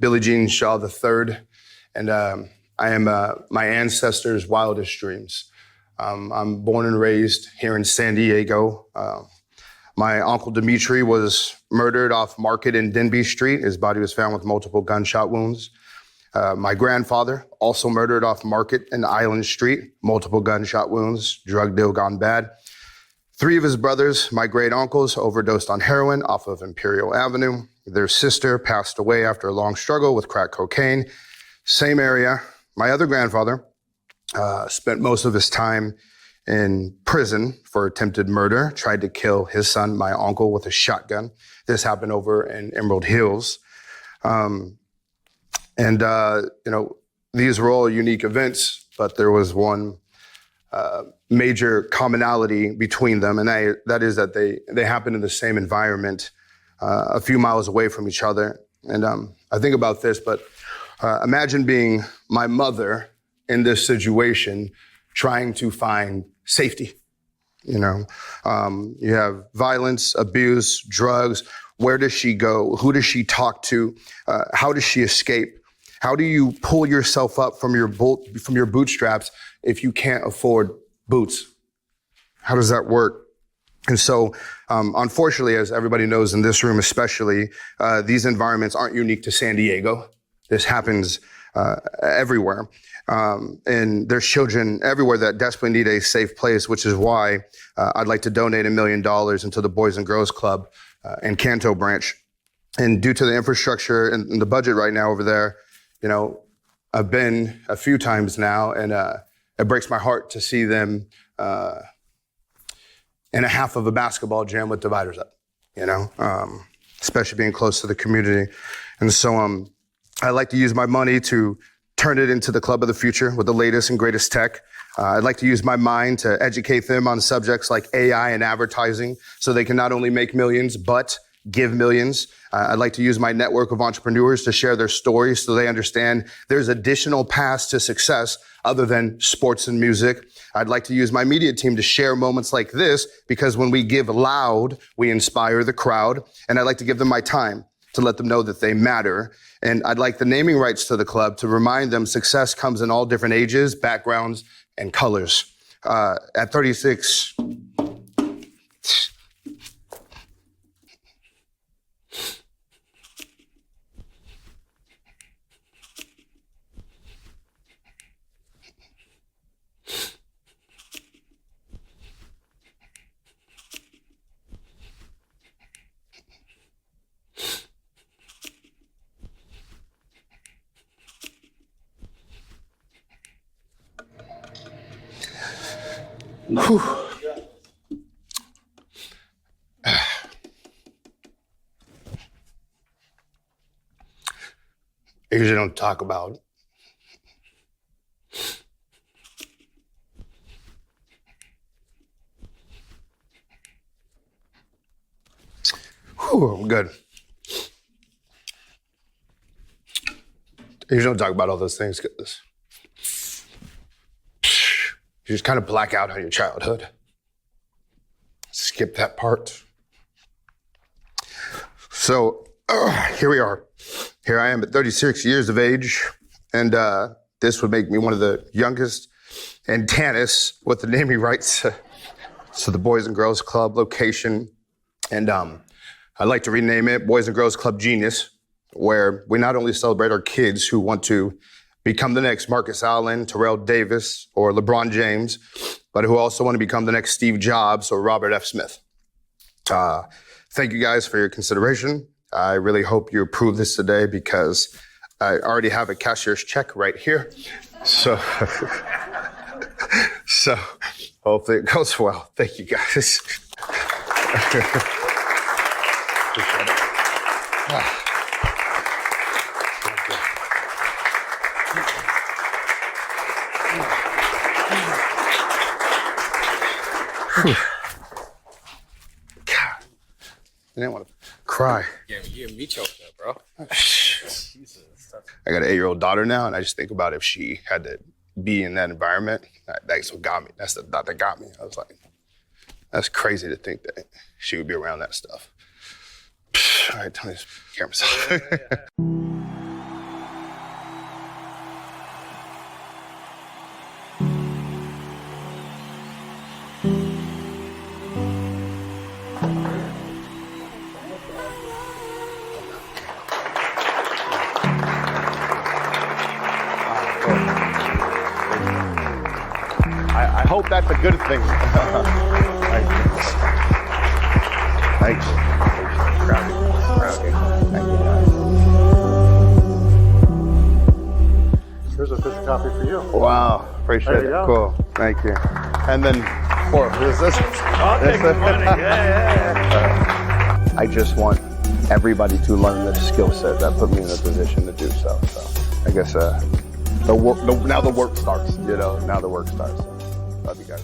Billie Jean Shaw III, and I am my ancestors' wildest dreams. I'm born and raised here in San Diego. My uncle Dimitri was murdered off Market and Denby Street. His body was found with multiple gunshot wounds. My grandfather also murdered off Market and Island Street, multiple gunshot wounds, drug deal gone bad. 3 of his brothers, my great uncles, overdosed on heroin off of Imperial Avenue. Their sister passed away after a long struggle with crack cocaine. Same area. My other grandfather spent most of his time in prison for attempted murder, tried to kill his son, my uncle, with a shotgun. This happened over in Emerald Hills. These were all unique events, but there was one major commonality between them, and that is that they happened in the same environment, a few miles away from each other. And I think about this, but imagine being my mother in this situation, trying to find safety. You have violence, abuse, drugs. Where does she go? Who does she talk to? How does she escape? How do you pull yourself up from your bootstraps if you can't afford boots? How does that work? And so, unfortunately, as everybody knows in this room especially, these environments aren't unique to San Diego. This happens everywhere. And there's children everywhere that desperately need a safe place, which is why I'd like to donate $1 million into the Boys and Girls Club and Canto branch. And due to the infrastructure and the budget right now over there, I've been a few times now, and it breaks my heart to see them in a half of a basketball gym with dividers up, especially being close to the community. And so I like to use my money to turn it into the club of the future with the latest and greatest tech. I'd like to use my mind to educate them on subjects like AI and advertising so they can not only make millions, but give millions. I'd like to use my network of entrepreneurs to share their stories so they understand there's additional paths to success other than sports and music. I'd like to use my media team to share moments like this because when we give loud, we inspire the crowd. And I'd like to give them my time to let them know that they matter. And I'd like the naming rights to the club to remind them success comes in all different ages, backgrounds, and colors. At 36, whew. I usually don't talk about it. Whew, I'm good. I usually don't talk about all those things because you just kind of black out on your childhood. Skip that part. So here we are. Here I am at 36 years of age, and this would make me one of the youngest and tannest with the naming rights to the Boys and Girls Club location. And I'd like to rename it Boys and Girls Club Genius, where we not only celebrate our kids who want to become the next Marcus Allen, Terrell Davis, or LeBron James, but who also want to become the next Steve Jobs or Robert F. Smith. Thank you guys for your consideration. I really hope you approve this today because I already have a cashier's check right here. So hopefully it goes well. Thank you guys. Appreciate it. God, I didn't want to cry. Yeah, you and me choked up, bro. Jesus. I got an 8-year-old daughter now, and I just think about if she had to be in that environment. That's what got me. That's the thought that got me. I was like, that's crazy to think that she would be around that stuff. All right, tell me this camera's off. hope that's a good thing. Thank you. Thank you. Proud of you. Proud of you. Thank you, guys. Here's a official copy for you. Wow, appreciate There you it. go. Cool, thank you. And then, is this? I'll take the money. Yeah. I just want everybody to learn the skill set that put me in a position to do so. So I guess now the work starts. Now the work starts. So, love you guys.